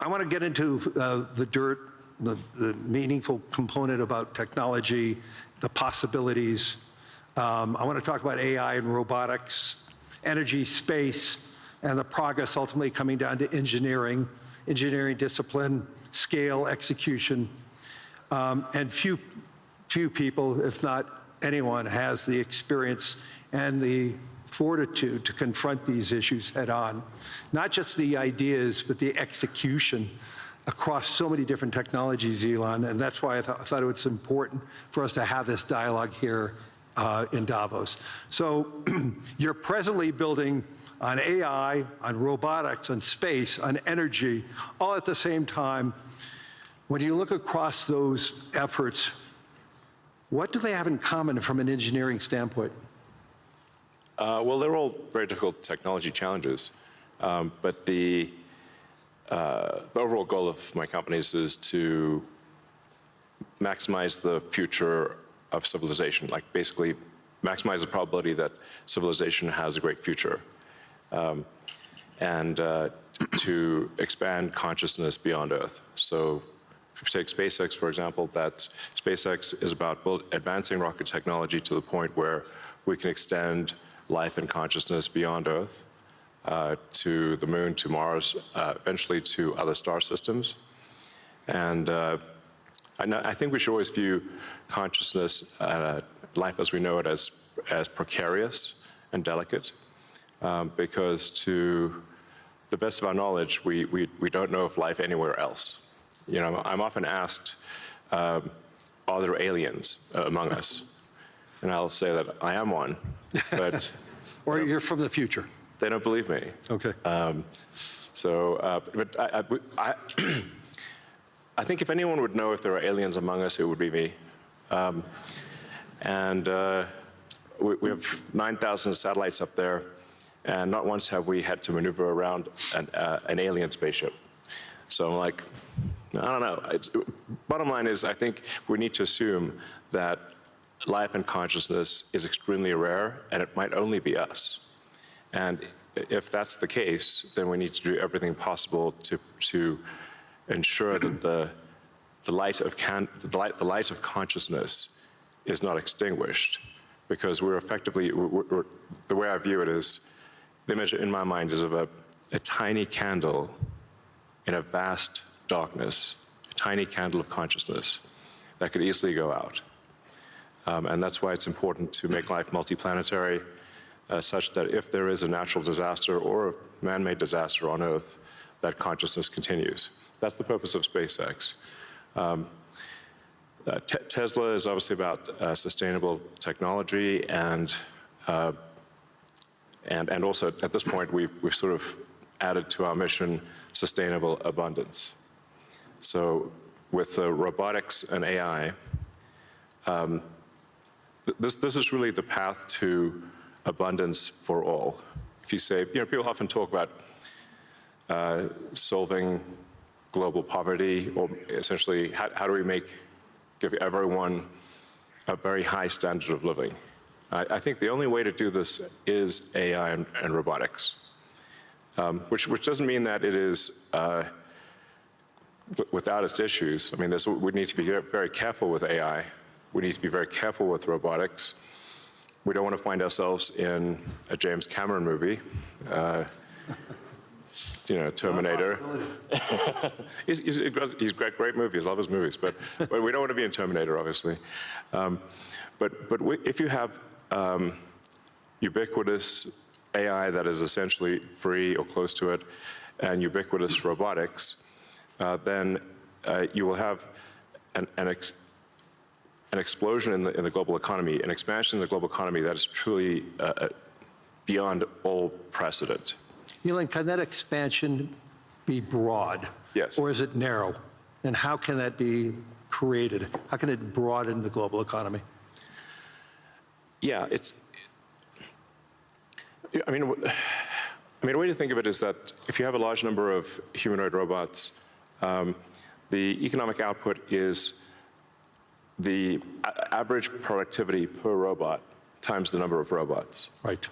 I want to get into the dirt, the meaningful component about technology, the possibilities. I want to talk about AI and robotics, energy, space, and the progress ultimately coming down to engineering discipline, scale, execution. And few people, if not anyone, has the experience and the fortitude to confront these issues head on. Not just the ideas, but the execution across so many different technologies, Elon, and that's why I thought it was important for us to have this dialogue here in Davos. So you're presently building on AI, on robotics, on space, on energy, all at the same time. When you look across those efforts, what do they have in common from an engineering standpoint? Well, they're all very difficult technology challenges, but the overall goal of my companies is to maximize the future of civilization, like basically maximize the probability that civilization has a great future, and to expand consciousness beyond Earth. So if you take SpaceX, for example, that SpaceX is about advancing rocket technology to the point where we can extend life and consciousness beyond Earth, to the moon, to Mars, eventually to other star systems. And I think we should always view consciousness, life as we know it, as precarious and delicate, because to the best of our knowledge, we don't know of life anywhere else. You know, I'm often asked, are there aliens among us? And I'll say that I am one, but... Or you're from the future. They don't believe me. Okay. But I think if anyone would know if there are aliens among us, it would be me. We have 9,000 satellites up there, and not once have we had to maneuver around an alien spaceship. So I'm like, I don't know. Bottom line is, I think we need to assume that life and consciousness is extremely rare, and it might only be us. And if that's the case, then we need to do everything possible to ensure that the light of consciousness is not extinguished, because we're effectively, the way I view it is, the image in my mind is of a tiny candle in a vast darkness, a tiny candle of consciousness that could easily go out. And that's why it's important to make life multiplanetary, such that if there is a natural disaster or a man-made disaster on Earth, that consciousness continues. That's the purpose of SpaceX. Tesla is obviously about sustainable technology, and also at this point we've sort of added to our mission sustainable abundance. So with robotics and AI, this is really the path to abundance for all. If you say, you know, people often talk about solving global poverty, or essentially how do we give everyone a very high standard of living. I think the only way to do this is AI and robotics, which doesn't mean that it is without its issues. I mean, we need to be very careful with AI. We need to be very careful with robotics. We don't want to find ourselves in a James Cameron movie, you know, Terminator. He's got great movies, love his movies, but we don't want to be in Terminator, obviously. But if you have ubiquitous AI that is essentially free or close to it, and ubiquitous robotics, then you will have an explosion in the global economy, an expansion in the global economy that is truly beyond all precedent. Elon, can that expansion be broad? Yes. Or is it narrow? And how can that be created? How can it broaden the global economy? Yeah, I mean, a way to think of it is that if you have a large number of humanoid robots, the economic output is the average productivity per robot times the number of robots. Right.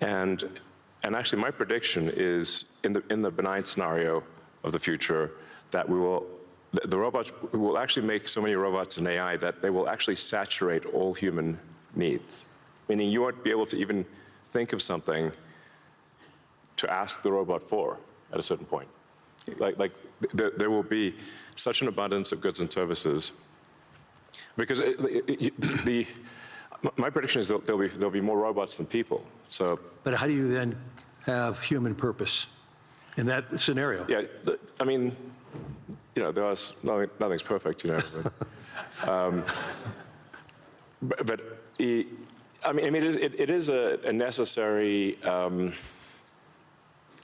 And And actually, my prediction is in the benign scenario of the future that the robots will actually make so many robots and AI that they will actually saturate all human needs. Meaning you won't be able to even think of something to ask the robot for at a certain point. Like there will be such an abundance of goods and services because my prediction is that there'll be more robots than people. So, But how do you then have human purpose in that scenario? yeah, I mean, nothing's perfect, but I mean, it is a necessary.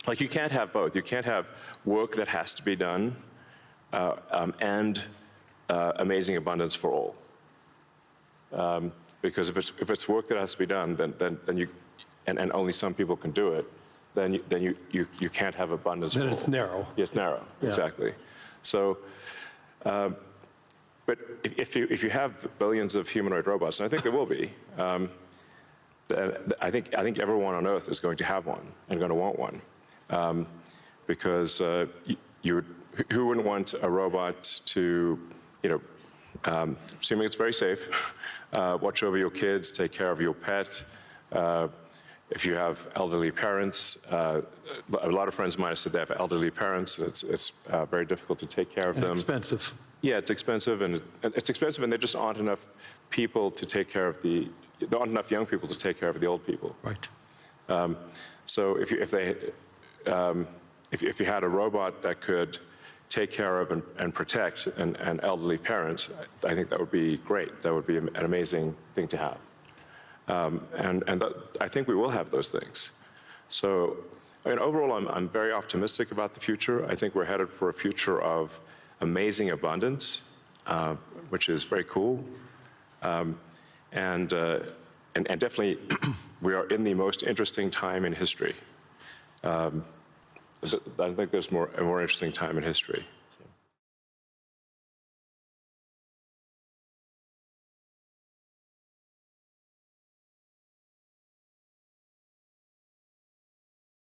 Like you can't have both. You can't have work that has to be done and amazing abundance for all. Because if it's work that has to be done, then you and only some people can do it, then you can't have abundance. Then for it's all. narrow. Yes, narrow. Yeah. Exactly. So, but if you have billions of humanoid robots, and I think there will be, I think everyone on Earth is going to have one and going to want one. Because who wouldn't want a robot to, assuming it's very safe, watch over your kids, take care of your pet. If you have elderly parents, a lot of friends of mine have said they have elderly parents. It's very difficult to take care of them. Expensive. Yeah, it's expensive, and there just aren't enough people to take care of there aren't enough young people to take care of the old people. Right. So if you had a robot that could take care of and protect an elderly parent, I think that would be great. That would be an amazing thing to have. I think we will have those things. So, I mean, overall, I'm very optimistic about the future. I think we're headed for a future of amazing abundance, which is very cool. And definitely, we are in the most interesting time in history. I don't think there's a more interesting time in history.